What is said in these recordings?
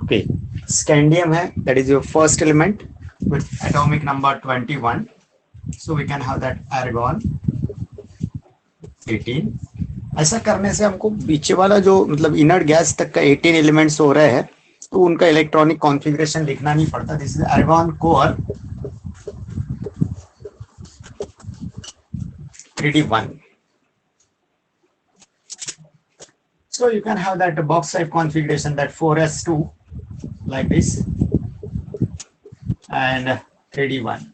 Okay, scandium है, that is your first element with atomic number 21. So we can have that argon 18. ऐसा करने से हमको पीछे वाला जो मतलब इनर गैस तक का 18 एलिमेंट्स हो रहे हैं, तो उनका इलेक्ट्रॉनिक कॉन्फ़िगरेशन लिखना नहीं पड़ता. This is argon core 3d1. So you can have that box type configuration, that 4s2 like this and 3d1.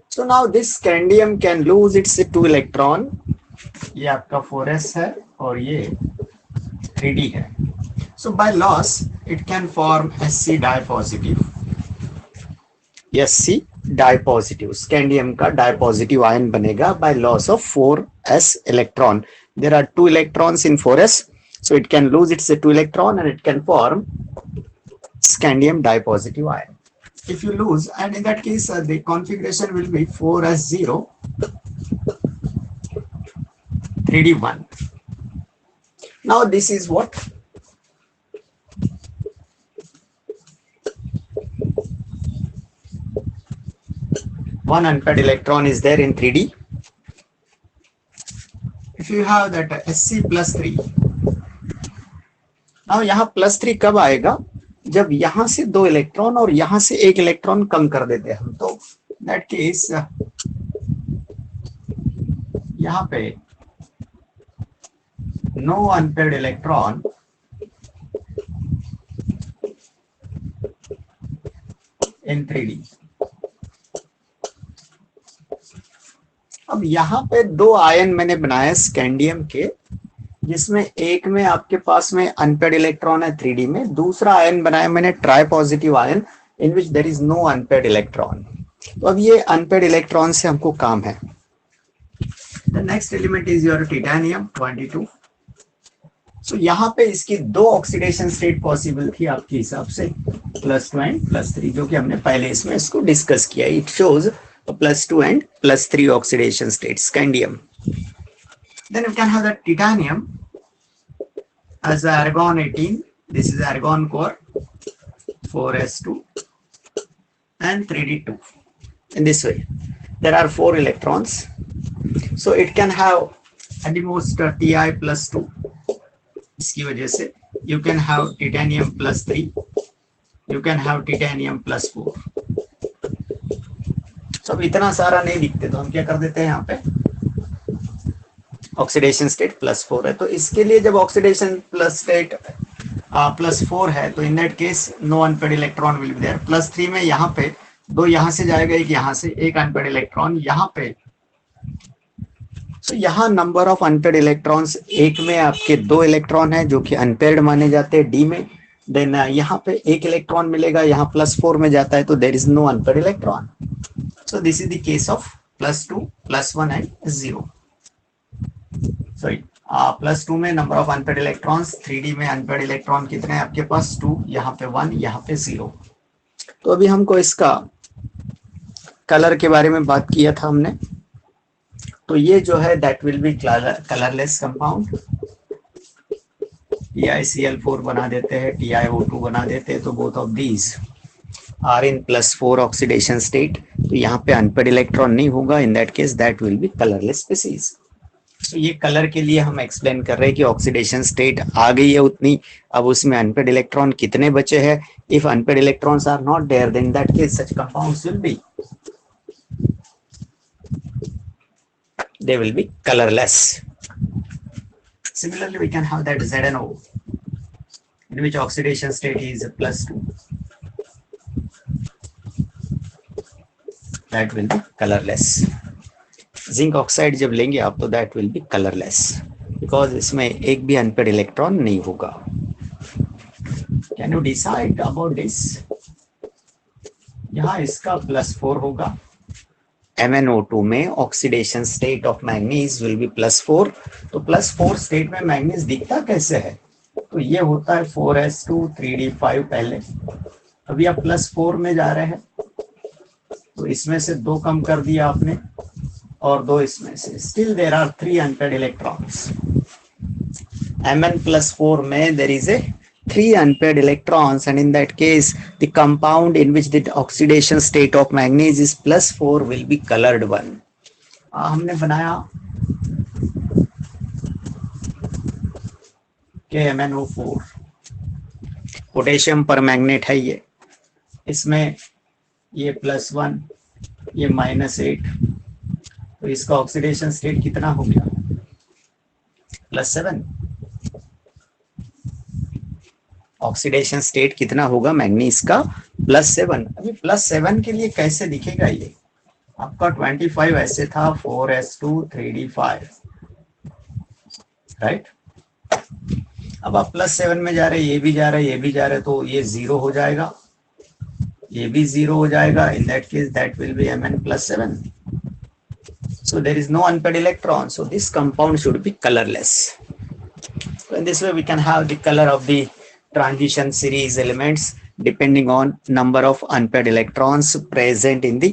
So now this scandium can lose its 2 electron. ये आपका 4s है और ये 3d है. So by loss it can form Sc dipositive. Sc dipositive, scandium का dipositive ion बनेगा by loss of 4s electron. There are 2 electrons in 4s, so it can lose its 2 electron and it can form scandium dipositive ion. If you lose, and in that case the configuration will be 4s0 3d1. Now this is what one unpaired electron is there in 3d. If you have that Sc plus 3, now यहाँ plus 3 कब आएगा? जब यहां से 2 electron और यहां से 1 electron कम कर देते हैं हम, तो दैट केस यहां पे no unpaired electron in 3d. अब यहाँ पे 2 आयन मैंने बनाए स्कैंडियम के, जिसमें एक में आपके पास में अनपेयर्ड इलेक्ट्रॉन है 3d में, दूसरा आयन बनाया मैंने tri positive ion in which there is no unpaired electron. तो अब ये अनपेयर्ड इलेक्ट्रॉन से हमको काम है. The next element is your titanium 22. सो यहाँ पे इसकी 2 ऑक्सीडेशन स्टेट पॉसिबल थी आपके हिसाब से, +2 एंड +3, जो कि हमने पहले इसमें इसको डिस्कस किया. It shows +2 and +3 oxidation state scandium. Then you can have the titanium as argon 18. This is argon core 4s2 and 3d2. In this way, there are 4 electrons. So it can have at the most Ti +2. इसकी वजह से you can have titanium +3. You can have titanium +4. अब इतना सारा नहीं दिखते, तो हम क्या कर देते हैं यहाँ पे ऑक्सीडेशन स्टेट +4 है. तो इसके लिए जब ऑक्सीडेशन प्लस स्टेट +4 है, तो in that case no unpaired electron will be there. +3 में यहाँ पे 2 यहाँ से जाएगा, एक यहाँ से, एक अनपेयर्ड इलेक्ट्रॉन यहाँ पे. तो यहाँ नंबर ऑफ अनपेयर्ड इलेक्ट्रॉन्स, एक में आपके 2 इलेक्ट्रॉन है जो कि अनपेयर्ड माने जाते हैं डी में. देन यहाँ पे 1 इलेक्ट्रॉन मिलेगा, यहाँ +4 में जाता है, तो there is no unpaired electron. So this is the case of +2, +1 and 0. Sorry, +2 में number of unpaired electrons, 3d में अनपेयर्ड इलेक्ट्रॉन कितने हैं आपके पास? 2, यहाँ पे 1, यहाँ पे 0. तो अभी हमको इसका कलर के बारे में बात किया था हमने. तो ये जो है that will be colourless compound. TiCl4 बना देते हैं, TiO2 बना देते हैं, तो both of these are in +4 oxidation state. तो यहाँ पे अनपेयर्ड इलेक्ट्रॉन नहीं होगा. In that case that will be colourless species. तो ये कलर के लिए हम एक्सप्लेन कर रहे हैं कि ऑक्सीडेशन स्टेट आ गई है उतनी, अब उसमें अनपेयर्ड इलेक्ट्रॉन कितने बचे हैं. If unpaired electrons are not there, then that case such compounds will be, they will be colorless. Similarly, we can have that ZNO, in which oxidation state is +2. That will be colorless. Zinc oxide जब लेंगे आप, तो that will be colorless, because इसमें एक भी unpaired electron नहीं होगा. Can you decide about this? यहाँ इसका +4 होगा. MnO2 में oxidation state of manganese will be +4. तो +4 स्टेट में मैंगनीज दिखता कैसे है? तो ये होता है 4s2 3d5 पहले. अभी आप +4 में जा रहे हैं, तो इसमें से 2 कम कर दिया आपने और 2 इसमें से. Still there are 3 unpaired electrons. Mn+4 में there is a 3 unpaired electrons, and in that case the compound in which the oxidation state of manganese is +4 will be colored one. हमने बनाया KMnO4, पोटेशियम पर magnet है ये, इसमें ये +1 ये -8, तो इसका ऑक्सीडेशन स्टेट कितना हो गया, +7. ऑक्सीडेशन स्टेट कितना होगा मैग्नीज का, +7. अभी +7 के लिए कैसे दिखेगा ये, आपका 25 ऐसे था, 4s2 3d5, राइट. अब आप +7 में जा रहे, ये भी जा रहे, ये भी जा रहे, तो ये 0 हो जाएगा, ये भी 0 हो जाएगा. इन that case that will B Mn+7. So there is no unpaired electron, so this compound should be colorless. So in this way we can have the color of the transition series elements depending on number of unpaired electrons present in the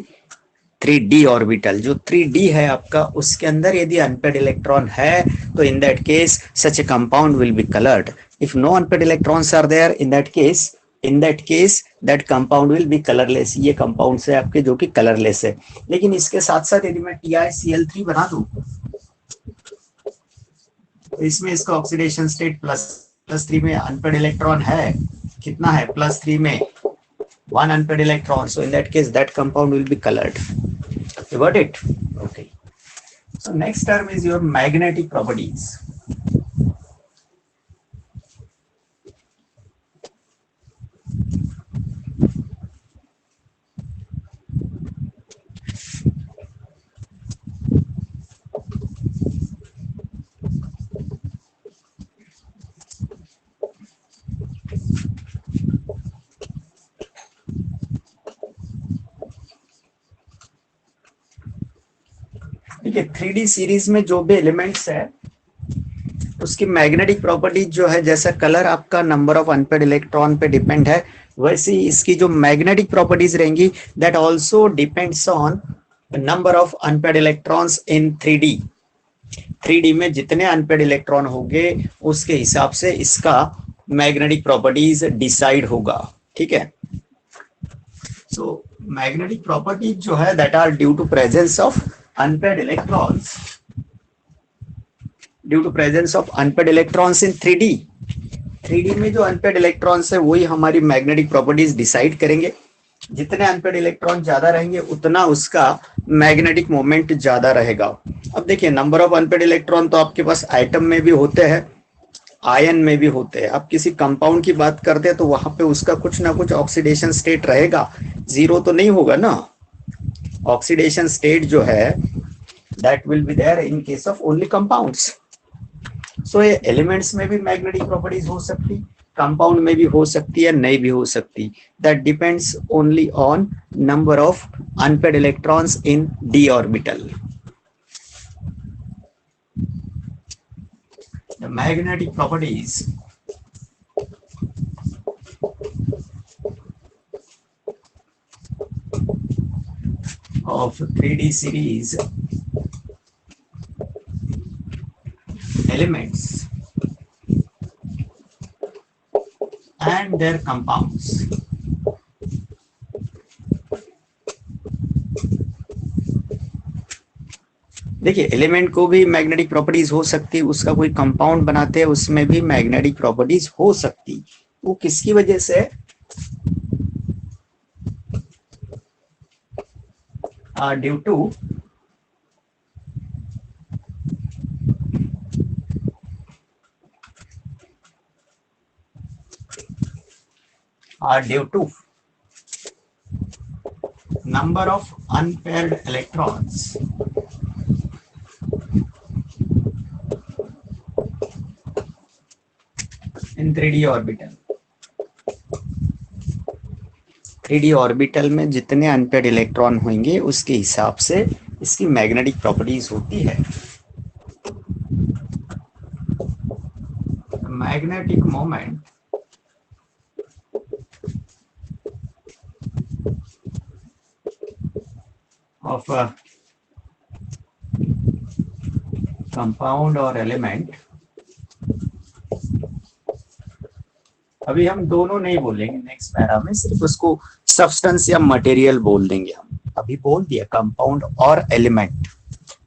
3d orbital. जो 3d है आपका, उसके अंदर यदि unpaired electron है तो in that case such a compound will be colored. If no unpaired electrons are there, in that case that compound will be colorless. ये compounds है आपके जो कि colorless है. लेकिन इसके साथ साथ यदि मैं TiCl3 बना दूं, इसमें इसका ऑक्सीडेशन स्टेट +3 में अनपेड इलेक्ट्रॉन है, कितना है, +3 में 1 unpaired electron. So in that case that compound will be colored. You got it? Okay. So next term is your magnetic properties. देखिए 3D सीरीज में जो भी एलिमेंट्स है उसकी मैग्नेटिक प्रॉपर्टीज जो है, जैसा कलर आपका नंबर ऑफ अनपेड इलेक्ट्रॉन पे डिपेंड है, वैसे ही इसकी जो मैग्नेटिक प्रॉपर्टीज रहेंगी that also depends on number of unpaired electrons in 3D. 3D में जितने अनपेड इलेक्ट्रॉन होंगे उसके हिसाब से इसका मैग्नेटिक प्रॉपर्टीज डिसाइड होगा. ठीक है. सो मैग्नेटिक प्रॉपर्टीज जो है that are due to presence of unpaired electrons, due to presence of unpaired electrons in 3D. 3D में जो unpaired electrons है वही हमारी magnetic properties डिसाइड करेंगे. जितने unpaired electron ज्यादा रहेंगे उतना उसका magnetic moment ज्यादा रहेगा. अब देखिए नंबर ऑफ unpaired electron तो आपके पास आइटम में भी होते हैं, आयन में भी होते हैं. आप किसी कंपाउंड की बात करते हैं तो वहां पे उसका कुछ ना कुछ ऑक्सीडेशन स्टेट रहेगा, जीरो तो नहीं होगा ना. ऑक्सीडेशन स्टेट जो है that will be there in case of only compounds. So ये एलिमेंट्स में भी मैग्नेटिक प्रॉपर्टीज हो सकती, कंपाउंड में भी हो सकती है, नहीं भी हो सकती. That depends only on number of unpaired electrons in d orbital. The magnetic properties of 3D series elements and their compounds. देखिए एलिमेंट को भी मैग्नेटिक प्रॉपर्टीज हो सकती, उसका कोई कंपाउंड बनाते हैं उसमें भी मैग्नेटिक प्रॉपर्टीज हो सकती. वो किसकी वजह से, due to number of unpaired electrons in 3D orbital. 3D orbital में जितने अनपेड इलेक्ट्रॉन होंगे उसके हिसाब से इसकी मैग्नेटिक प्रॉपर्टीज होती है. Magnetic moment of a compound or element अभी हम दोनों नहीं बोलेंगे, नेक्स्ट पैरा में सिर्फ उसको सब्सटेंस या मटेरियल बोल देंगे हम। अभी बोल दिया कंपाउंड और एलिमेंट।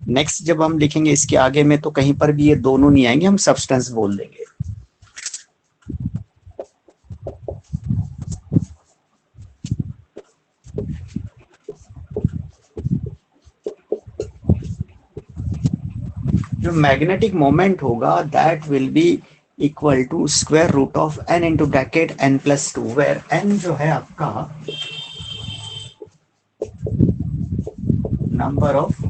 नेक्स्ट जब हम लिखेंगे इसके आगे में तो कहीं पर भी ये दोनों नहीं आएंगे, हम सब्सटेंस बोल देंगे। जो मैग्नेटिक मोमेंट होगा that will be equal to square root of n into bracket n+2, where n जो है आपका number of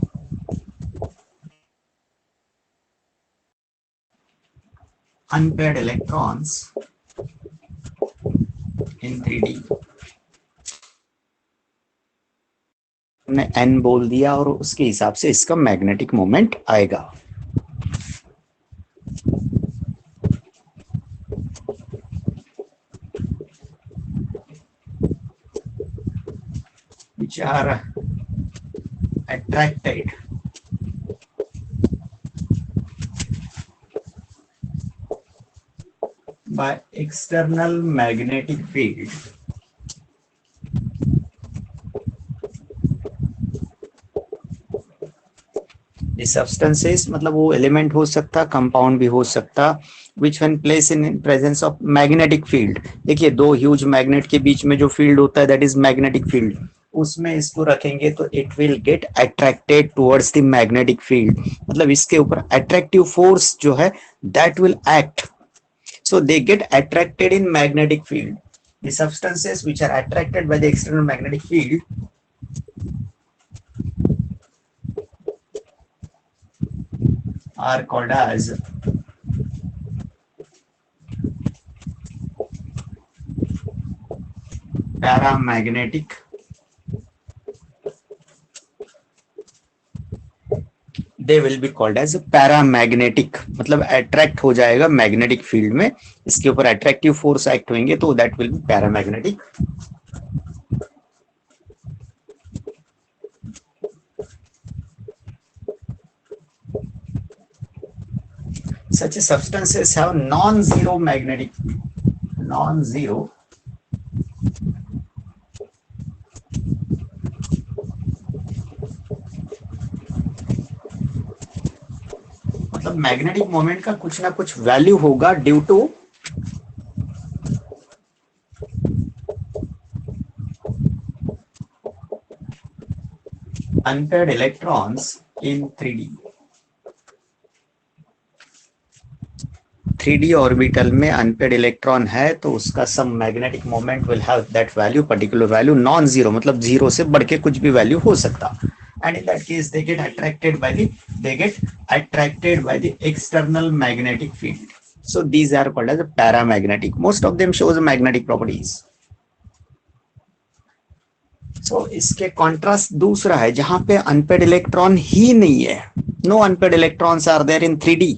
unpaired electrons in 3D। हमने n बोल दिया और उसके हिसाब से इसका मैग्नेटिक मोमेंट आएगा। which are attracted by external magnetic field the substances, मतलब वो एलिमेंट हो सकता, कंपाउंड भी हो सकता, which when placed in presence of magnetic field। देखिए दो ह्यूज मैग्नेट के बीच में जो फील्ड होता है दैट इज मैग्नेटिक फील्ड, उसमें इसको रखेंगे तो it will get attracted towards the magnetic field, मतलब इसके ऊपर अट्रैक्टिव फोर्स जो है that will act, so they get attracted in magnetic field। the substances which are attracted by the external magnetic field are called as paramagnetic। they will be called as paramagnetic, मतलब attract हो जाएगा magnetic field में, इसके ऊपर attractive force act होंगे तो that will B paramagnetic. such substances have non-zero magnetic, non-zero मतलब magnetic moment का कुछ ना कुछ वैल्यू होगा due to unpaired electrons in 3D। 3D orbital में अनपेड इलेक्ट्रॉन है तो उसका some magnetic moment will have that value, particular value non zero, मतलब जीरो से बढ़ के कुछ भी वैल्यू हो सकता। and in that case they get attracted by the external magnetic field, so these are called as a paramagnetic। most of them shows magnetic properties। so इसके contrast दूसरा है जहां पे अनपेड इलेक्ट्रॉन ही नहीं है, no unpaired electrons are there in 3D।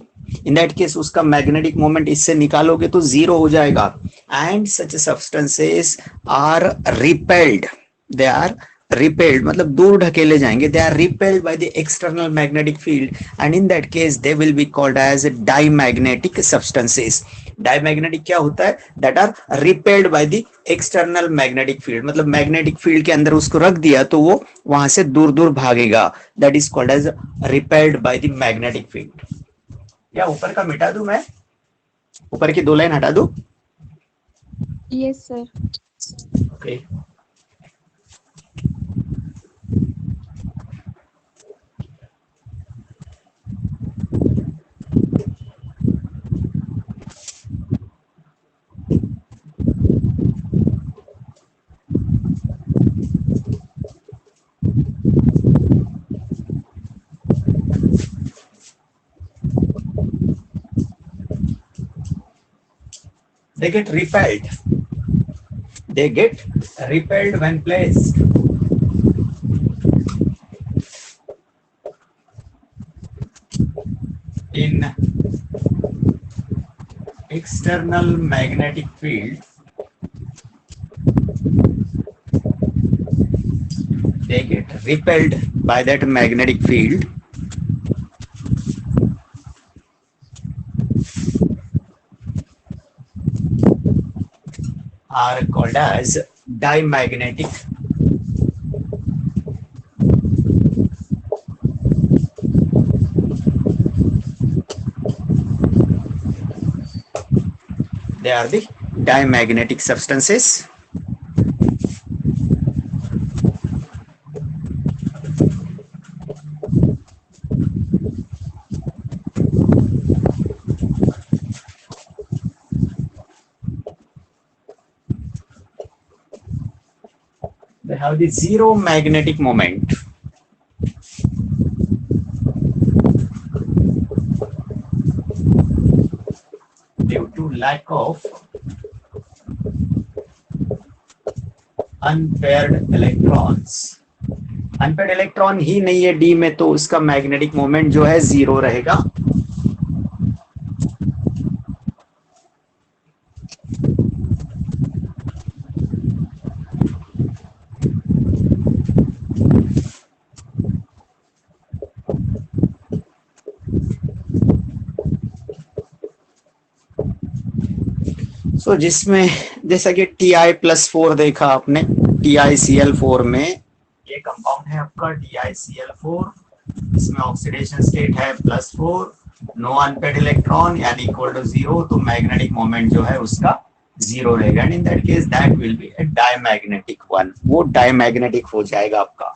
In that case उसका magnetic moment इससे निकालोगे तो जीरो हो जाएगा। And such substances are repelled, they are repelled मतलब दूर ढकेले जाएंगे, they are repelled by the external magnetic field and in that case they will be called as diamagnetic substances. Diamagnetic क्या होता है? That are repelled by the external magnetic field, मतलब magnetic field के अंदर उसको रख दिया तो वो वहां से दूर दूर भागेगा, that is called as repelled by the magnetic field. या ऊपर का मिटा दूं मैं, ऊपर की 2 लाइन हटा दूं? Yes sir. Okay they get repelled, they get repelled when placed in external magnetic field, they get repelled by that magnetic field are called as diamagnetic. They are the diamagnetic substances. They have the zero magnetic moment. Due to lack of unpaired electrons. Unpaired electron ही नहीं है D में, तो उसका magnetic moment जो है zero रहेगा. सो जिसमें जैसा कि Ti+4 देखा आपने, TiCl4 में ये कंपाउंड है आपका TiCl4. इसमें ऑक्सीडेशन स्टेट है +4, नो अनपेड इलेक्ट्रॉन यानी इक्वल टू जीरो, तो मैग्नेटिक मोमेंट जो है उसका जीरो रहेगा. And in that case that will B A diamagnetic one. वो डायमैग्नेटिक हो जाएगा आपका.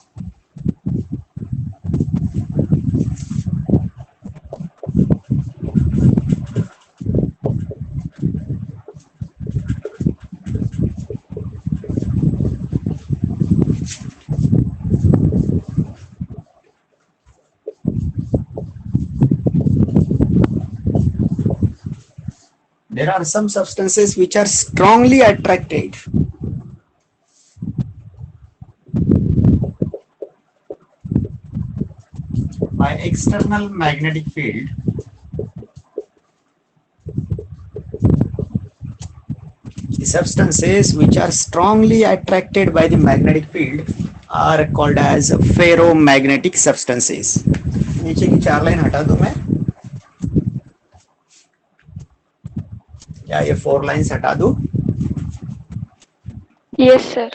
There are some substances which are strongly attracted by external magnetic field. The substances which are strongly attracted by the magnetic field are called as ferromagnetic substances. नीचे की 4 line हटा दूं मैं, क्या ये 4 लाइन्स हटा दूं? Yes, sir.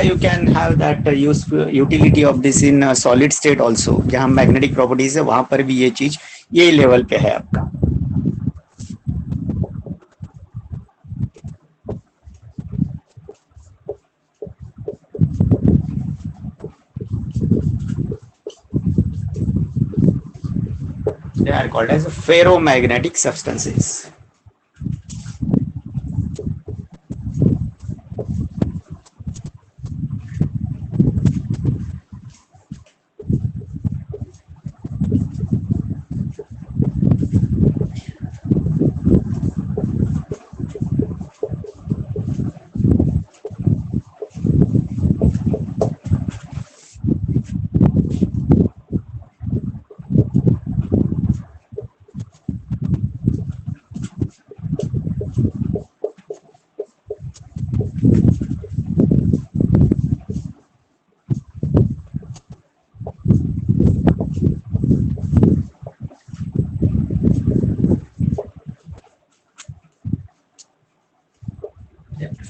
You can have that utility of this in solid state also. जहाँ मैग्नेटिक प्रॉपर्टीज है वहां पर भी ये चीज ये लेवल पे है आपका. They are called as ferromagnetic substances.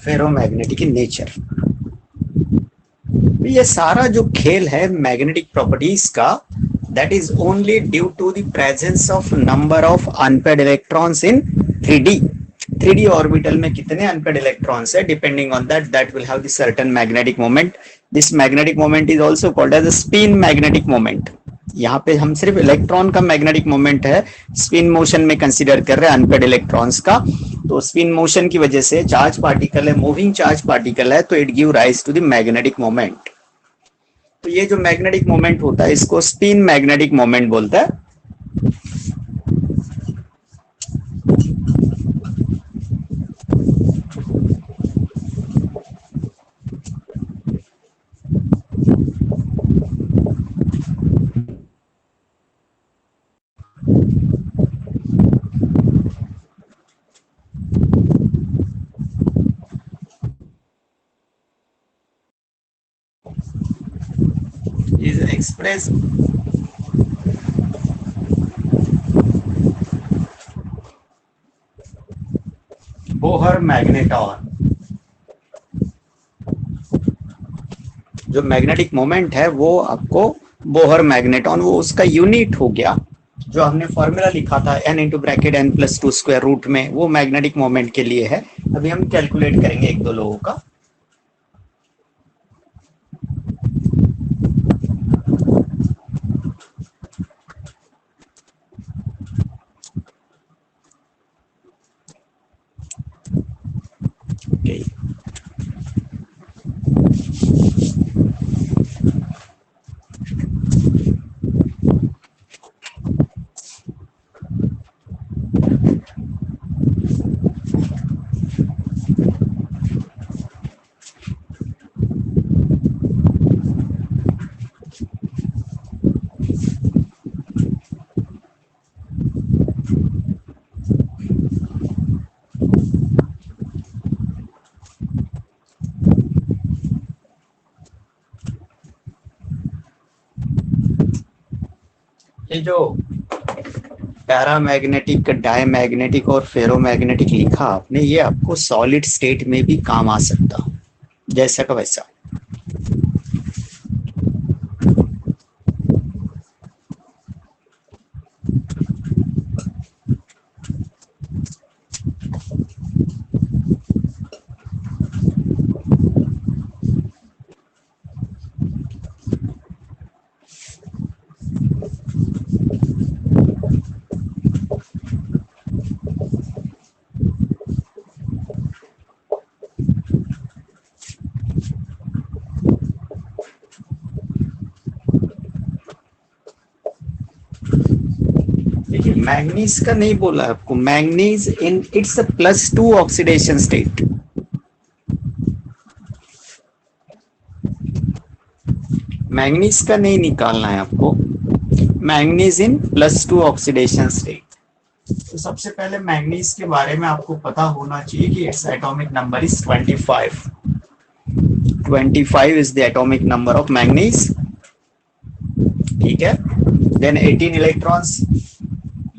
Ferromagnetic in nature. ये सारा जो खेल है मैग्नेटिक प्रॉपर्टीज का, that is only due to the presence of number of unpaired electrons in 3D orbital में कितने अनपेड इलेक्ट्रॉन्स है, depending on that will have the certain magnetic moment. This magnetic moment is also called as a spin magnetic moment. यहाँ पे हम सिर्फ electron का magnetic moment है spin motion में कंसीडर कर रहे हैं अनपेड इलेक्ट्रॉन्स का. तो स्पिन मोशन की वजह से चार्ज पार्टिकल है, मूविंग चार्ज पार्टिकल है, तो it give rise to the magnetic moment. तो ये जो मैग्नेटिक मोमेंट होता है इसको स्पिन मैग्नेटिक मोमेंट बोलता है. Express Bohr magneton. जो मैग्नेटिक मोमेंट है वो आपको बोहर मैग्नेटॉन, वो उसका यूनिट हो गया। जो हमने फॉर्मूला लिखा था n into bracket n plus two square root में, वो मैग्नेटिक मोमेंट के लिए है। अभी हम कैलकुलेट करेंगे एक दो लोगों का। okay. ये जो पैरामैग्नेटिक, डायमैग्नेटिक और फेरोमैग्नेटिक लिखा आपने, ये आपको सॉलिड स्टेट में भी काम आ सकता, जैसा का वैसा। देखिए मैंगनीज का नहीं बोला आपको, manganese in its plus two oxidation state. Manganese का नहीं निकालना है आपको, manganese in plus two oxidation state. तो सबसे पहले मैंगनीज के बारे में आपको पता होना चाहिए कि it's atomic number is 25। 25 is the atomic number of manganese, ठीक है। Then 18 electrons,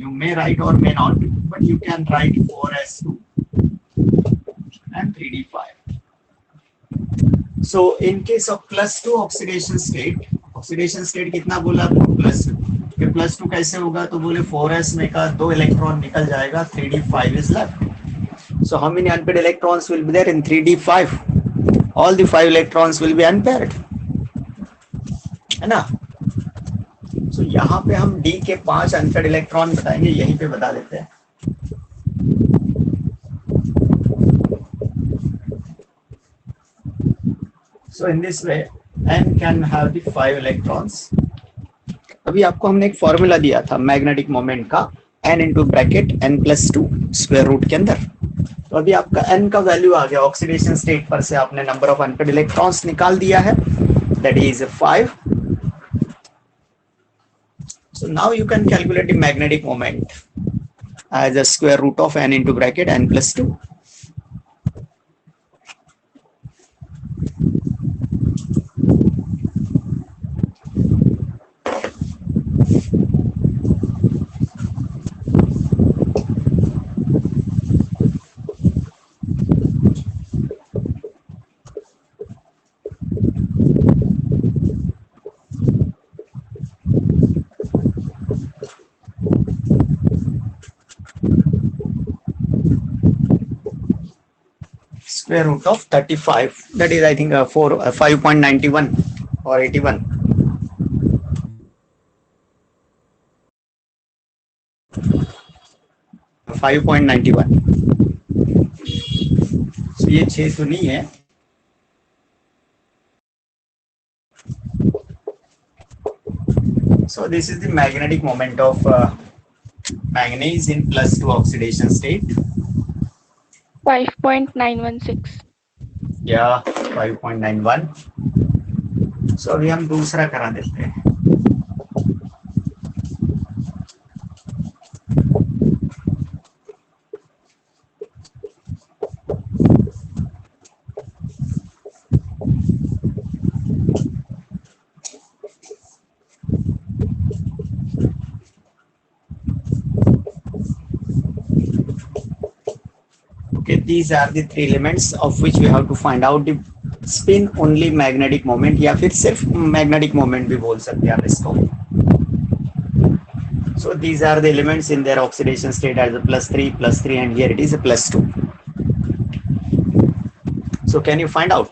you may write or may not, but you can write 4s2 and 3d5. So in case of plus 2 oxidation state कितना बोला आपको, plus two. फिर plus two कैसे होगा, तो बोले 4s में का 2 इलेक्ट्रॉन निकल जाएगा, 3d5 is left. So how many unpaired electrons will be there in 3d5? All the 5 electrons will be unpaired, है ना। तो यहाँ पे हम D के 5 अनपेयर्ड इलेक्ट्रॉन बताएंगे, यहीं पे बता देते हैं। So in this way N can have the 5 electrons. अभी आपको हमने एक फॉर्मूला दिया था मैग्नेटिक मोमेंट का, n into bracket n plus two square root के अंदर। तो अभी आपका n का वैल्यू आ गया, ऑक्सीडेशन स्टेट पर से आपने नंबर ऑफ अनपेयर्ड इलेक्ट्रॉन्स निकाल दिया है, that is 5। So now you can calculate the magnetic moment as a square root of n into bracket n plus 2. Square root of 35, that is I think 5.91 or 81. Five point 91। ये 6 तो नहीं है। So this is the magnetic moment of manganese in plus 2 oxidation state. 5.916। या 5.91। सो अभी हम दूसरा करा देते हैं। Okay, these are the three elements of which we have to find out the spin only magnetic moment, या फिर सिर्फ magnetic moment भी बोल सकते हैं आप इसको. So these are the elements in their oxidation state as a +3, and here it is a +2. So can you find out?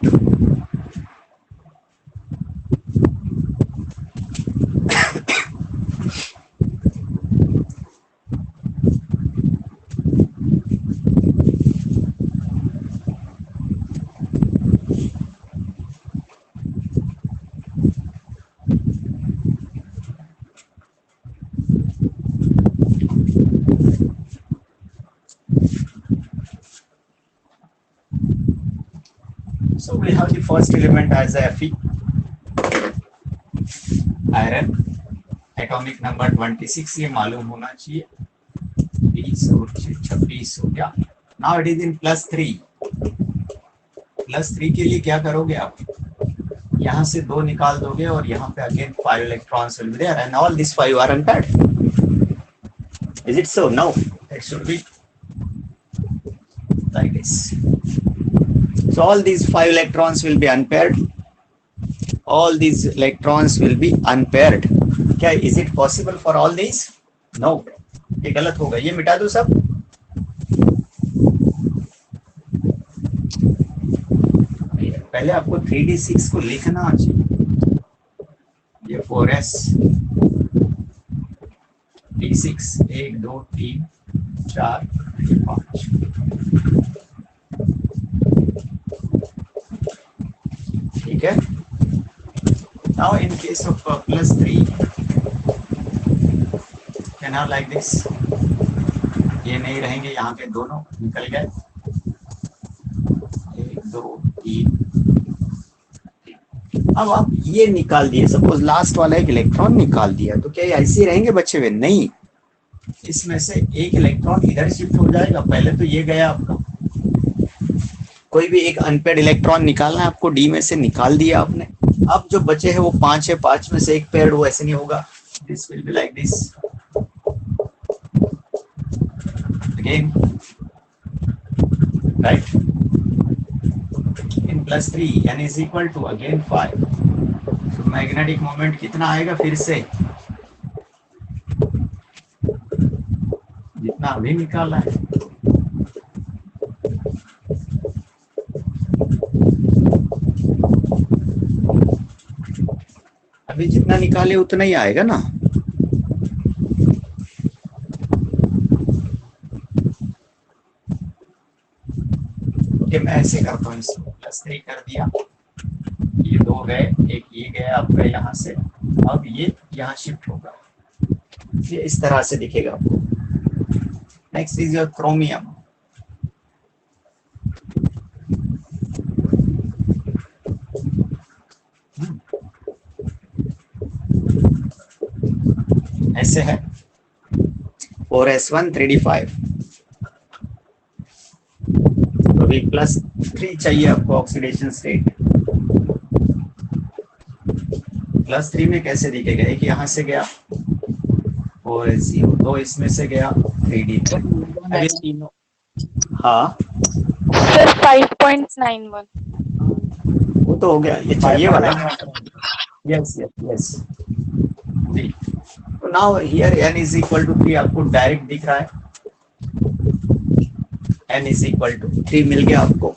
So we have the first element as a Fe, iron, atomic number 26, ये मालूम होना चाहिए. 20 और 26 हो गया. Now it is in +3. +3 के लिए क्या करोगे आप? यहाँ से 2 निकाल दोगे और यहाँ पे again 5 electrons will be there, and all these 5 are unpaired. Is it so? No, it should be like this. So all these 5 electrons will be unpaired. All these electrons will be unpaired. क्या is it possible for all these? No, ये गलत होगा. ये मिटा दो सब. पहले आपको 3d6 को लिखना चाहिए. ये 4s d6 1 2 3 4 5. ठीक है. Now in case of +3, can I like this? ये नहीं रहेंगे, यहाँ पे दोनों निकल गए. 1 2 3. अब आप ये निकाल दिए, सपोज लास्ट वाला एक इलेक्ट्रॉन निकाल दिया, तो क्या ये ऐसे ही रहेंगे बचे हुए? नहीं, इसमें से एक इलेक्ट्रॉन इधर शिफ्ट हो जाएगा. पहले तो ये गया आपका, कोई भी एक अनपेड इलेक्ट्रॉन निकालना है आपको, डी में से निकाल दिया आपने. अब जो बचे हैं वो 5 है, 5 में से एक पेड, वो ऐसे नहीं होगा. This will be like this again, right. In +3 n is equal to again 5. तो मैग्नेटिक मोमेंट कितना आएगा? फिर से जितना अभी निकाला है. अभी जितना निकाले उतना ही आएगा ना. ओके, मैं ऐसे करता हूँ, इसको +3 कर दिया, ये 2 गए, एक ये गया आपका यहाँ से. अब ये यहाँ शिफ्ट होगा, ये इस तरह से दिखेगा आपको. Next is your chromium. ऐसे है 4s1 3d5. तो अभी +3 चाहिए आपको ऑक्सीडेशन स्टेट. +3 में कैसे दिखेगा? एक यहाँ से गया 4s0, 2 इसमें से गया 3d. हाँ सर 5.91. वो तो हो गया, ये चाहिए वाला. Yes yes yes. तो now here n is equal to 3 आपको डायरेक्ट दिख रहा है. n is equal to 3 मिल गया आपको.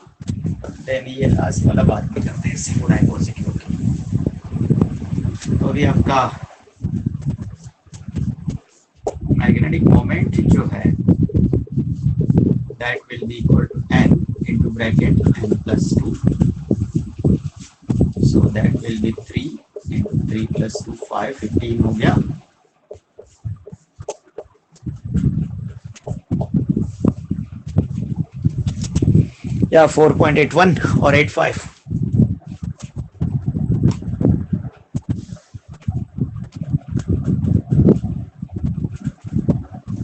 देन ये लास्ट वाला बात भी करते हैं सिग्मा पॉजिटिव की. तो अभी आपका मैग्नेटिक मोमेंट जो है that will be equal to n into bracket n plus 2. So that will be 3 into 3 plus 2 5, 15 हो गया. या 4.81 और 85.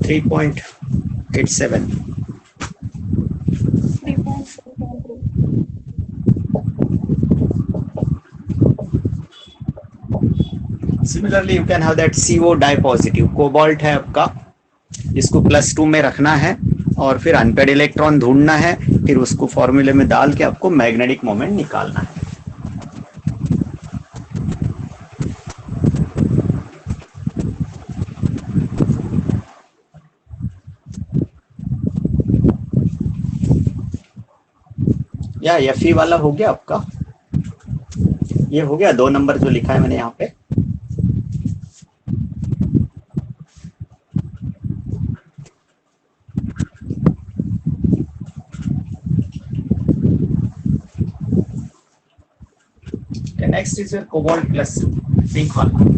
$3.87. Similarly, you can have that CO dye positive. Cobalt है आपका, जिसको +2 में रखना है. और फिर अनपेड इलेक्ट्रॉन ढूंढना है, फिर उसको फॉर्मूले में डाल के आपको मैग्नेटिक मोमेंट निकालना है। या Fe वाला हो गया आपका, ये हो गया 2 नंबर जो लिखा है मैंने यहाँ पे। Next is your cobalt plus zinc वाला।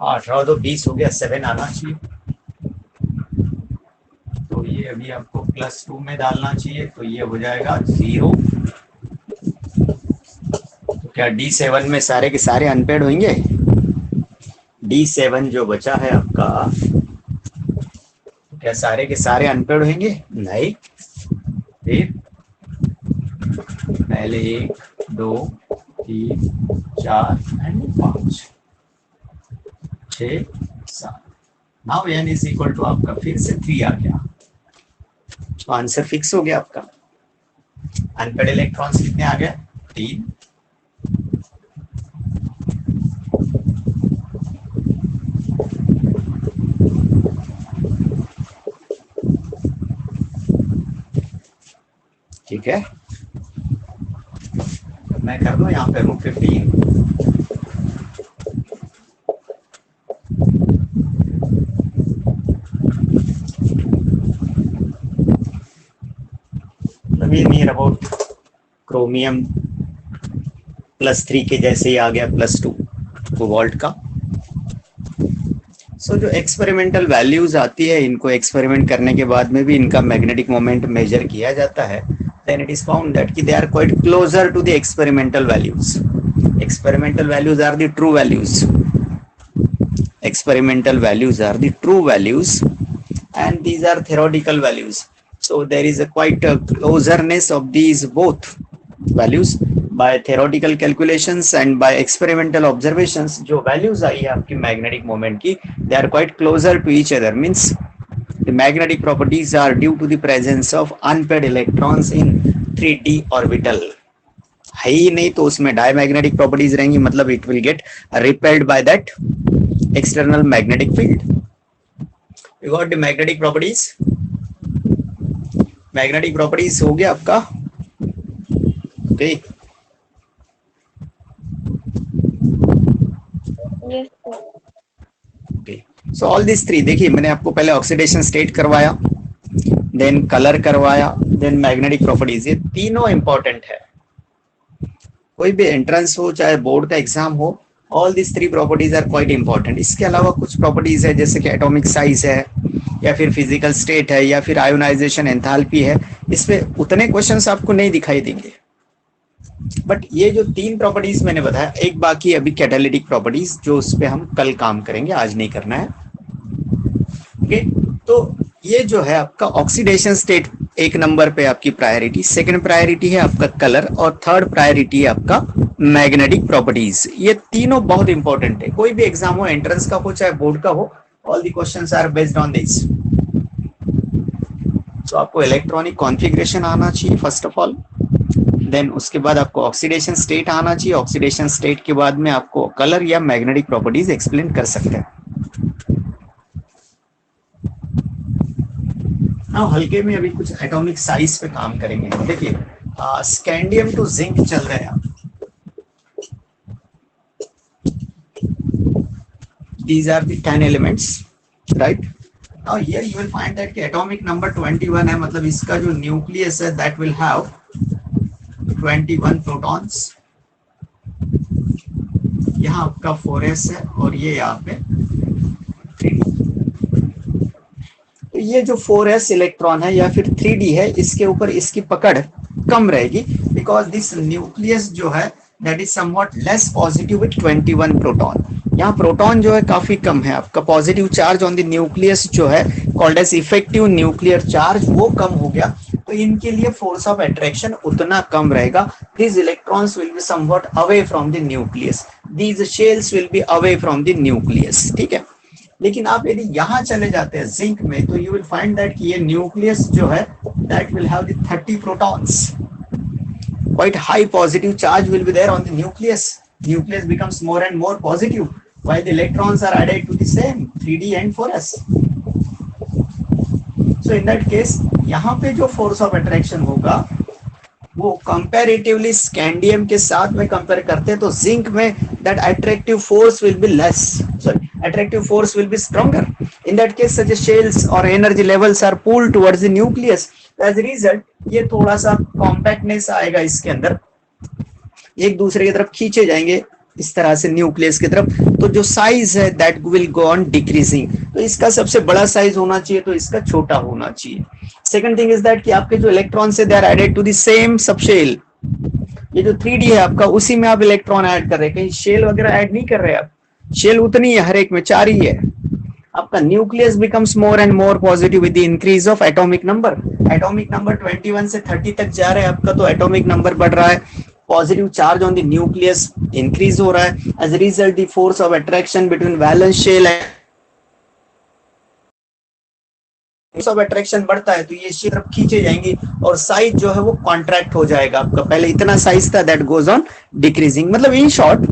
हाँ 18 तो 20 हो गया, 7 आना चाहिए। तो ये अभी आपको +2 में डालना चाहिए, तो ये हो जाएगा 0। तो क्या D7 में सारे के सारे अनपेड होंगे? D7 जो बचा है आपका, क्या सारे के सारे अनपेड होंगे? नहीं। फिर पहले 1 2 3 4 and 5 6 7। Now n is equal to आपका फिर से 3 आ गया, तो आंसर फिक्स हो गया आपका। अनपेड इलेक्ट्रॉन्स कितने आ गए? 3। ठीक है, मैं कर दूं यहाँ पे 15। ये नियर अबाउट क्रोमियम +3 के जैसे ही आ गया, +2 कोबाल्ट का। सो जो एक्सपेरिमेंटल वैल्यूज आती है, इनको एक्सपेरिमेंट करने के बाद में भी इनका मैग्नेटिक मोमेंट मेजर किया जाता है, then it is found that they are quite closer to the experimental values. Experimental values are the true values. Experimental values are the true values, and these are theoretical values. So there is a quite a closeness of these both values by theoretical calculations and by experimental observations. जो values आई है आपकी magnetic moment की, they are quite closer to each other. Means the magnetic properties are due to the presence of unpaired electrons in 3d orbital. है ही नहीं तो उसमें diamagnetic properties रहेंगी, मतलब it will get repelled by that external magnetic field. You got the magnetic properties. Magnetic properties हो गया आपका। Okay Yes, sir. Okay, so all this 3 देखिए, मैंने आपको पहले ऑक्सीडेशन स्टेट करवाया, देन कलर करवाया, देन मैग्नेटिक प्रॉपर्टीज। ये तीनों इंपॉर्टेंट है, कोई भी एंट्रेंस हो चाहे बोर्ड का एग्जाम हो, all this 3 properties are quite important. इसके अलावा कुछ प्रॉपर्टीज है जैसे कि एटॉमिक साइज है, या फिर फिजिकल स्टेट है, या फिर आयोनाइजेशन एंथैल्पी है, इसमें उतने क्वेश्चंस आपको नहीं दिखाई देंगे। बट ये जो 3 प्रॉपर्टीज मैंने बताया, एक बाकी अभी कैटालिटिक प्रॉपर्टीज, जो उस पर हम कल काम करेंगे, आज नहीं करना है। ओके, तो ये जो है आपका ऑक्सीडेशन स्टेट 1 नंबर पे आपकी प्रायोरिटी, सेकंड प्रायोरिटी है आपका कलर, और थर्ड प्रायोरिटी है आपका मैग्नेटिक प्रॉपर्टीज। ये तीनों बहुत इंपॉर्टेंट है, कोई भी एग्जाम हो, एंट्रेंस का हो चाहे बोर्ड का हो, all the questions are based on this. तो आपको इलेक्ट्रॉनिक कॉन्फ़िगरेशन आना चाहिए फर्स्ट ऑफ ऑल, देन उसके बाद आपको ऑक्सीडेशन स्टेट आना चाहिए, ऑक्सीडेशन स्टेट के बाद में आपको कलर या मैग्नेटिक प्रॉपर्टीज एक्सप्लेन कर सकते हैं। हाँ, हल्के में अभी कुछ एटॉमिक साइज पे काम करेंगे। देखिए स्कैंडियम टू जिंक चल रहे हैं, these are the 10 elements, right? Now here you will find that atomic number 21 है, मतलब इसका जो न्यूक्लियस है that will have 21 प्रोटॉन्स। यहाँ आपका 4s है और ये यहाँ पे 3d। तो ये जो 4s इलेक्ट्रॉन है या फिर 3d है, इसके ऊपर इसकी पकड़ कम रहेगी, बिकॉज दिस न्यूक्लियस जो है that is somewhat less positive with 21 proton. यहाँ प्रोटॉन जो है काफी कम है, आपका positive charge on the nucleus जो है called as effective nuclear charge, वो कम हो गया, तो इनके लिए फोर्स ऑफ अट्रैक्शन उतना कम रहेगा। This electrons will be somewhat away from the nucleus, these shells will be away from the nucleus, ठीक है। लेकिन आप यदि यहाँ चले जाते हैं जिंक में, तो you will find that कि ये न्यूक्लियस जो है that will have the 30 protons, quite high positive charge will be there on the nucleus. Nucleus becomes more and more positive while the electrons are added to the same 3d and 4s. So in that case यहाँ पे जो force of attraction होगा वो comparatively scandium के साथ में compare करते हैं तो जिंक में that attractive force will be less, sorry attractive force will be stronger. In that case such shells और energy levels are pulled towards the nucleus, as a result ये थोड़ा सा कॉम्पैक्टनेस आएगा इसके अंदर, एक दूसरे की तरफ खींचे जाएंगे इस तरह से न्यूक्लियस की तरफ, तो जो साइज है that will go on decreasing. तो इसका सबसे बड़ा साइज होना चाहिए तो इसका छोटा होना चाहिए। सेकंड थिंग इज दैट कि आपके जो इलेक्ट्रॉन्स है they are added to the same subshell. ये जो 3D है आपका उसी में आप इलेक्ट्रॉन ऐड कर रहे हैं, कहीं शेल वगैरह ऐड नहीं कर रहे आप। शेल उतनी है, हर एक में 4 ही है। आपका nucleus becomes more and more positive with the increase of atomic number. Atomic number 21 से 30 तक जा रहे हैं आपका, तो एटॉमिक नंबर बढ़ रहा है, positive charge on the nucleus increase हो रहा है। As a result the force of attraction between valence shell and of attraction बढ़ता है तो ये शेल तरफ खींचे जाएंगे और साइज जो है वो कॉन्ट्रैक्ट हो जाएगा आपका। पहले इतना साइज था दैट गोज ऑन डिक्रीजिंग। मतलब in short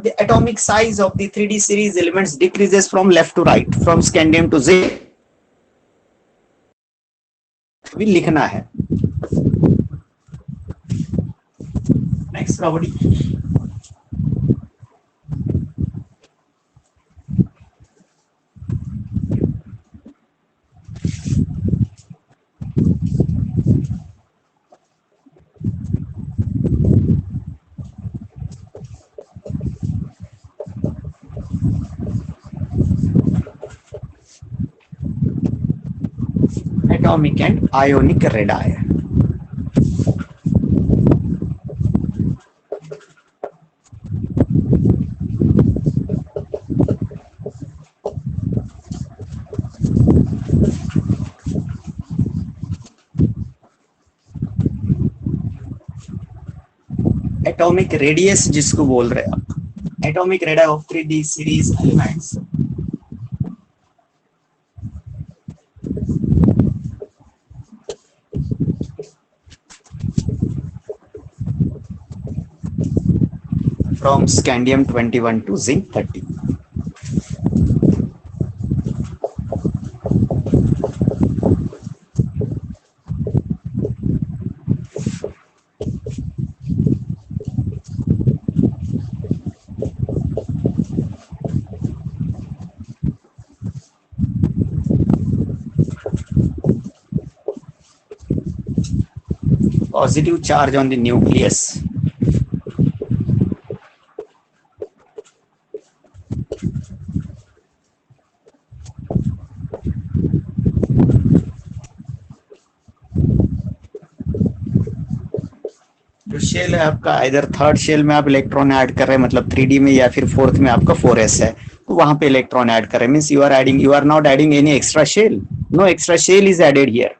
the atomic size of the 3D series elements decreases from left to right, from scandium to zinc भी लिखना है। Next property, atomic and ionic radii। Atomic radius जिसको बोल रहे हैं आप, atomic radius of 3D series elements. From scandium 21 to zinc 30। Positive charge on the nucleus, जो shell है आपका इधर थर्ड शेल में आप इलेक्ट्रॉन ऐड कर रहे हैं, मतलब 3D में, या फिर फोर्थ में आपका 4s है तो वहां पे इलेक्ट्रॉन ऐड कर रहे हैं, means you are not adding any extra shell, no extra shell is added here.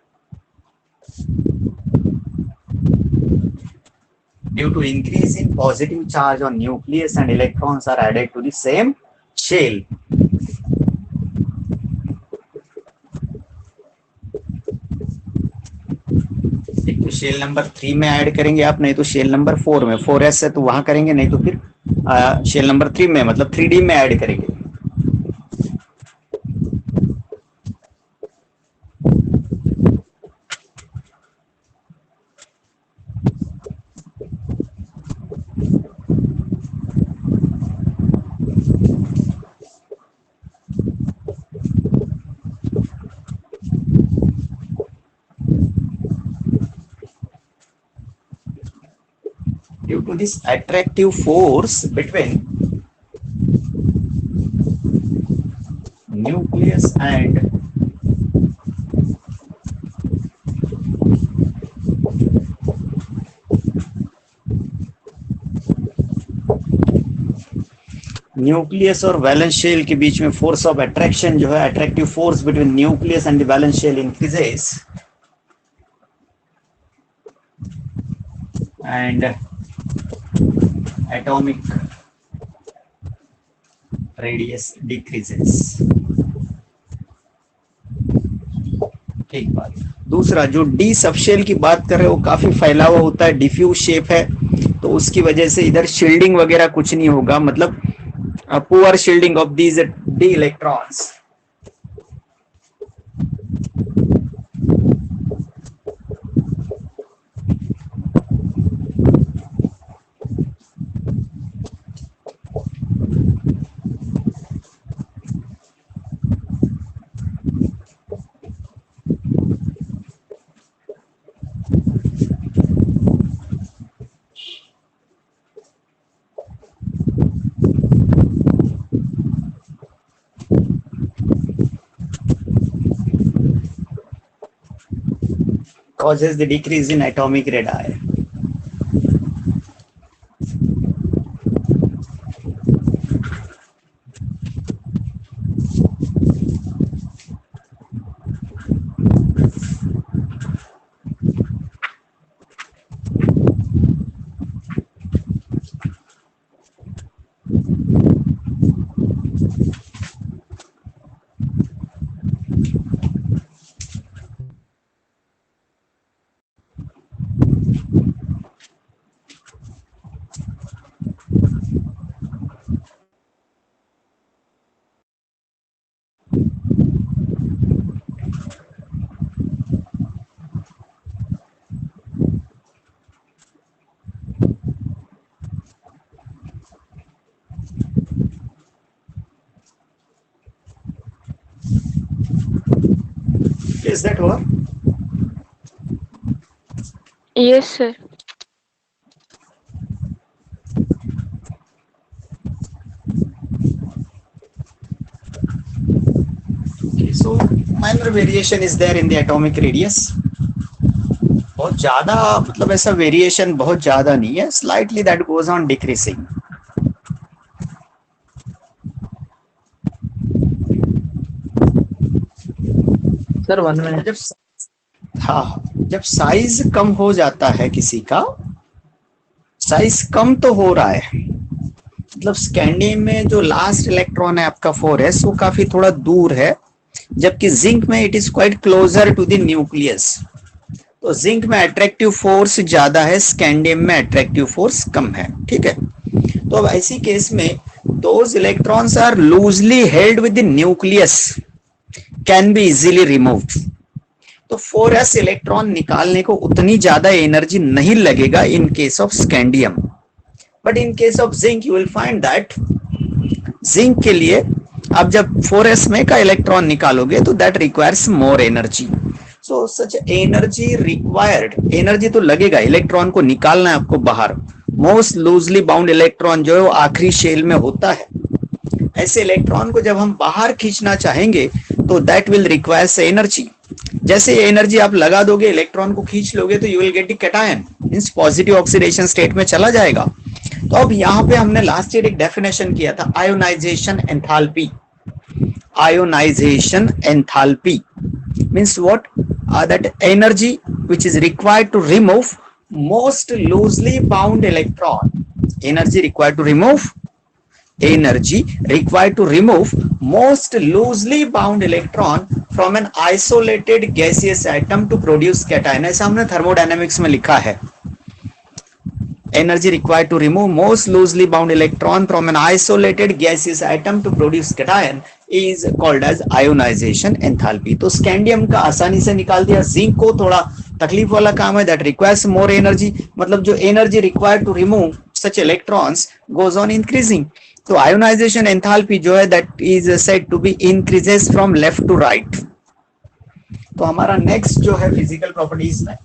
Due to increase in positive charge on nucleus and electrons are added to the same shell। एक तो shell number 3 में add करेंगे आप, नहीं तो shell number 4 में, 4s है तो वहां करेंगे, नहीं तो फिर शेल नंबर 3 में मतलब 3D में ऐड करेंगे। Due to this attractive force between nucleus and nucleus और वैलेंस शेल के बीच में फोर्स ऑफ अट्रैक्शन जो है, attractive force between nucleus and the valence shell increases and atomic radius decreases. ठीक बात। दूसरा जो डी सबशेल की बात कर रहे हो वो काफी फैला हुआ होता है, डिफ्यूज शेप है, तो उसकी वजह से इधर शील्डिंग वगैरह कुछ नहीं होगा, मतलब poor shielding of these D electrons. Causes the decrease in atomic radii. Is that work? Yes, sir. Okay, so minor variation is there in the atomic radius. बहुत ज्यादा मतलब ऐसा वेरिएशन बहुत ज्यादा नहीं है, slightly that goes on decreasing. Sir 1 minute. जब हाँ, जब साइज कम हो जाता है किसी का, साइज कम तो हो रहा है, मतलब स्कैंडियम में जो लास्ट इलेक्ट्रॉन है आपका 4s वो काफी थोड़ा दूर है, जबकि जिंक में it is quite closer to the nucleus. तो जिंक में अट्रैक्टिव फोर्स ज्यादा है, स्कैंडियम में अट्रैक्टिव फोर्स कम है। ठीक है, तो अब ऐसी केस में those electrons are loosely held with the nucleus, can be easily removed. तो 4s इलेक्ट्रॉन निकालने को उतनी ज्यादा एनर्जी नहीं लगेगा इन case of scandium, but in case of zinc you will find that zinc के लिए आप जब 4s में का इलेक्ट्रॉन निकालोगे तो that requires more energy. So such energy required, energy तो लगेगा, इलेक्ट्रॉन को निकालना है आपको बाहर। मोस्ट लूजली बाउंड इलेक्ट्रॉन जो है वो आखिरी शेल में होता है, ऐसे इलेक्ट्रॉन को जब हम बाहर खींचना चाहेंगे तो दैट विल रिक्वायर्स एनर्जी। जैसे एनर्जी आप लगा दोगे, इलेक्ट्रॉन को खींच लोगे तो you will get the cation, means positive oxidation state में चला जाएगा। तो अब यहाँ पे हमने लास्ट ईयर एक डेफिनेशन किया था, ionisation enthalpy. Ionisation enthalpy means what? That energy which is required to remove most loosely bound electron, energy required to remove most loosely bound electron from an isolated gaseous atom to produce cation। ऐसा हमने thermodynamics में लिखा है, energy required to remove most loosely bound electron from an isolated gaseous atom to produce cation is called as ionization enthalpy। तो scandium का आसानी से निकाल दिया, जिंक को थोड़ा तकलीफ वाला काम है, that requires more energy, मतलब जो energy required to remove such electrons goes on increasing। तो आयोनाइजेशन एंथैल्पी जो है that is said to be increases from left to right। तो हमारा नेक्स्ट जो है फिजिकल प्रॉपर्टीज में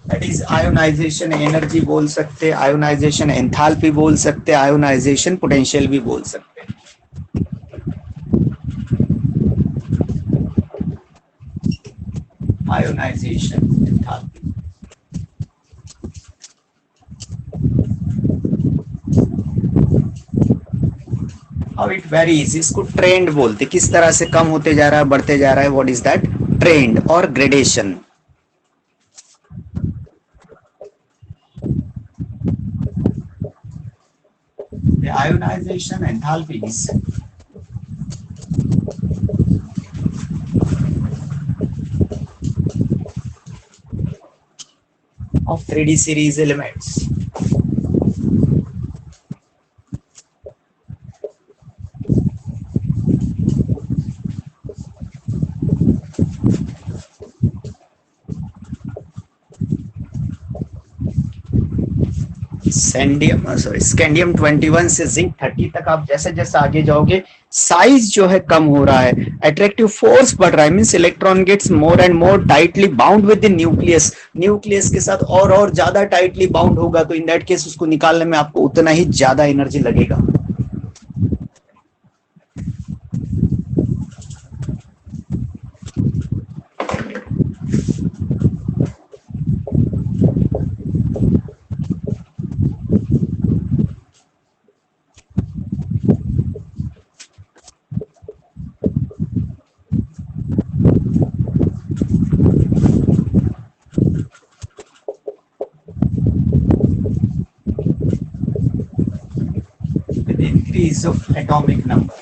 दैट इज आयोनाइजेशन एनर्जी बोल सकते, आयोनाइजेशन एंथैल्पी बोल सकते, आयोनाइजेशन पोटेंशियल भी बोल सकते। Ionisation enthalpy, how it varies, इसको ट्रेंड बोलते, किस तरह से कम होते जा रहा है, बढ़ते जा रहा है, व्हाट इज दैट ट्रेंड और gradation. ionization enthalpies of 3D series elements. Scandium 21 से जिंक 30 तक आप जैसे जैसे आगे जाओगे साइज जो है कम हो रहा है, अट्रैक्टिव फोर्स बढ़ रहा है, means electron gets more and more tightly bound with the nucleus, nucleus के साथ और ज्यादा टाइटली बाउंड होगा, तो इन दैट केस उसको निकालने में आपको उतना ही ज्यादा एनर्जी लगेगा. With increase of atomic number.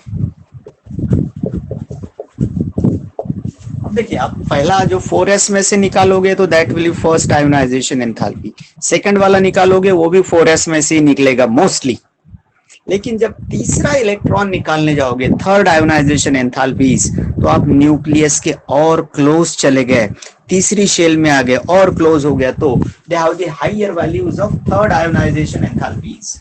अब देखिए, आप पहला जो 4s में से निकालोगे तो that will B first ionization enthalpy, second वाला निकालोगे वो भी 4s में से ही निकलेगा मोस्टली. लेकिन जब तीसरा इलेक्ट्रॉन निकालने जाओगे, थर्ड आयोनाइजेशन एंथैल्पीज, तो आप न्यूक्लियस के और क्लोज चले गए, तीसरी शेल में आ गए और क्लोज हो गया, तो they have the higher values of third ionization enthalpies.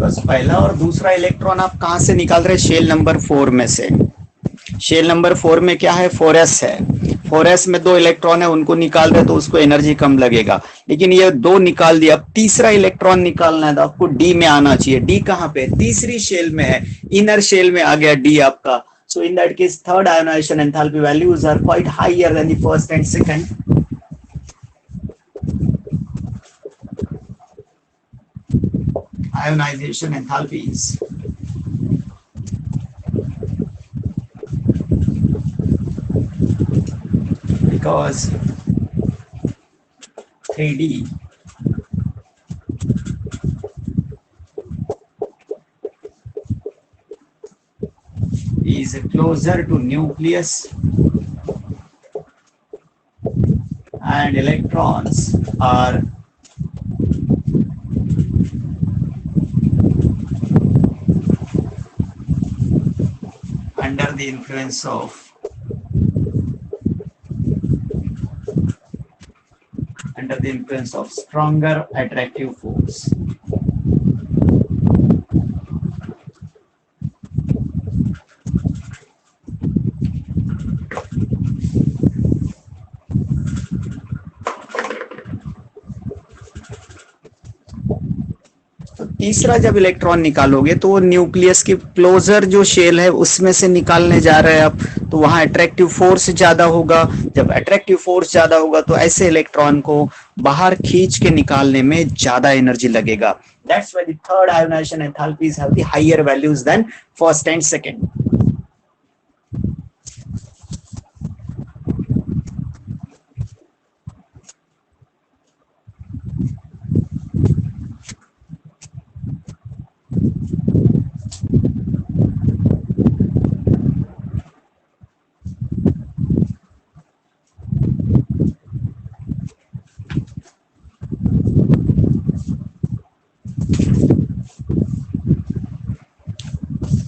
बस पहला और दूसरा इलेक्ट्रॉन आप कहां से निकाल रहे हैं? शेल नंबर 4 में से. शेल नंबर 4 में क्या है? 4s है. 4s में दो इलेक्ट्रॉन है, उनको निकाल रहे तो उसको एनर्जी कम लगेगा, लेकिन ये दो निकाल दिया, अब तीसरा इलेक्ट्रॉन निकालना है तो आपको डी में आना चाहिए. डी कहां पे? तीसरी शेल में है, इनर शेल में आ गया डी आपका. So in that case, third ionization enthalpy values are quite higher than the first and second. Ionization enthalpies. Because 3D is closer to nucleus and electrons are under the influence of stronger attractive force. तीसरा जब electron निकालोगे तो वो nucleus की closure जो shell है उसमें से निकालने जा रहे हैं आप, तो वहां अट्रैक्टिव फोर्स ज्यादा होगा. जब अट्रैक्टिव फोर्स ज्यादा होगा तो ऐसे इलेक्ट्रॉन को बाहर खींच के निकालने में ज्यादा एनर्जी लगेगा. That's why the third ionization enthalpies have the higher values than first and second.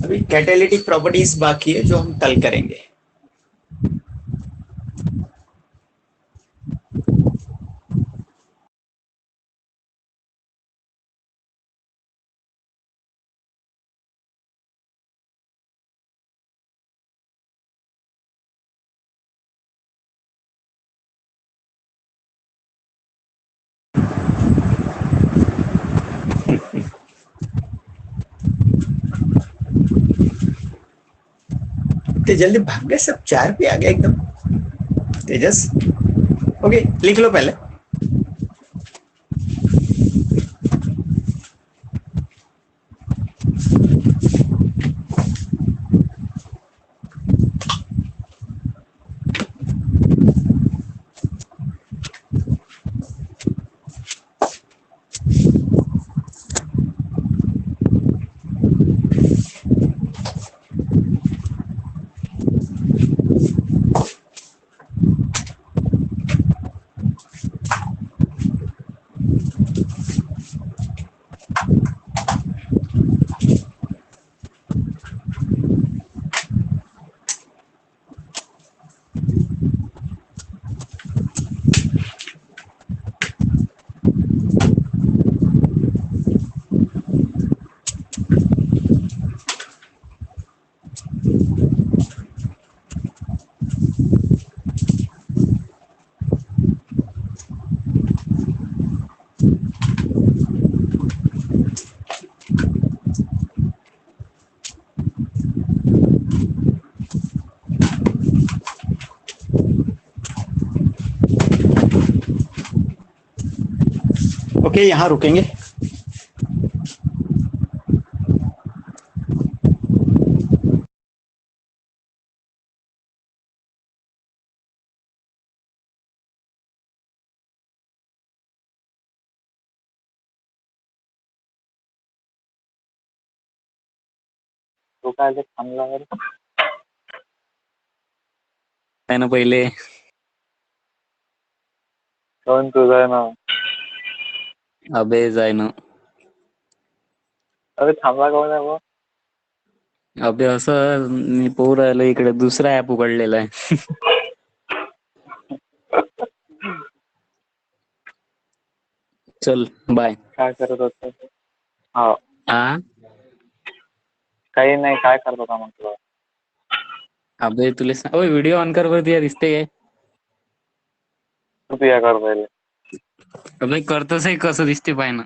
अभी कैटालिटिक प्रॉपर्टीज बाकी है जो हम कल करेंगे. इतने जल्दी भाग गए सब, 4 पे आ गया एकदम तेजस। ओके लिख लो पहले। ओके यहाँ रुकेंगे। तो काय थांबला आहे ना पहिले. कोण तुझं आहे ना? अबे जाय ना. अरे थांबला कोण आहे मग? अबे असं मी पोर राहिलो इकडे, दुसरा ऍप उघडलेला आहे. चल बाय. काय करत होत? हा हा काही नाही, काय करत होता म्हटलं? अबे तुला व्हिडिओ ऑन कर वरती दिसते. तू तुया कर पहिले. अबे करतोस आहे कसं दिसते पाय ना.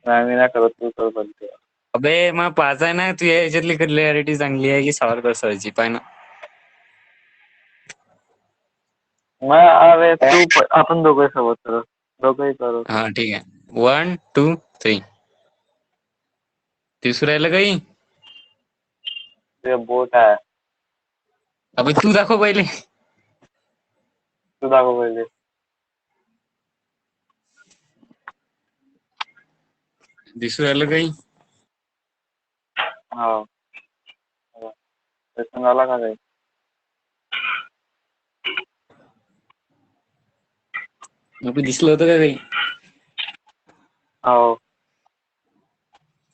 नाही मी नाही करत, तू कर पहिले. अबे मग पाच आहे ना, तू याच्यातली क्लॅरिटी चांगली आहे की सॉल्व करायची पाय ना. मग अरे तू आपण दोघे सोबत करू, दोघंही करू. हा ठीक आहे. 1 2 3. दिसू राहिलं काही? ते बोट आहे. अबे तू दाखव पहिले. तू दाखव पहिले. दिसू राहिलं काही? हो त्यातून आला का काही? अबे दिसलं होतं का काही? हो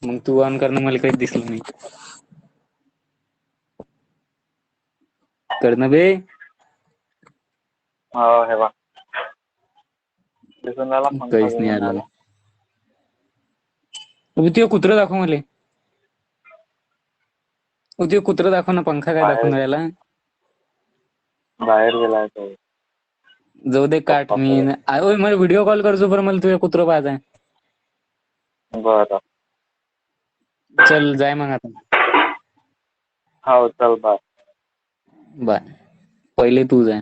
मग तू ऑन करणं मला काहीच दिसलं नाही. करणं बे. हो हे बा दिसून आला, पंखा काहीच नाही दिसून आलं. आला. ते कुत्रं दाखव मला. ते कुत्रं दाखव ना, पंखा काय दाखवून बाहेर राहिला. बाहेर गेलाय तो. जाऊ दे काठ. पप्पा मी सोबत. मला व्हिडिओ कॉल करजो बरं, मला तुझ्या कुत्रं पाहायचं. बरं चल जाय मग आता. हो चल बाय. बाय. पहिले तू जाय.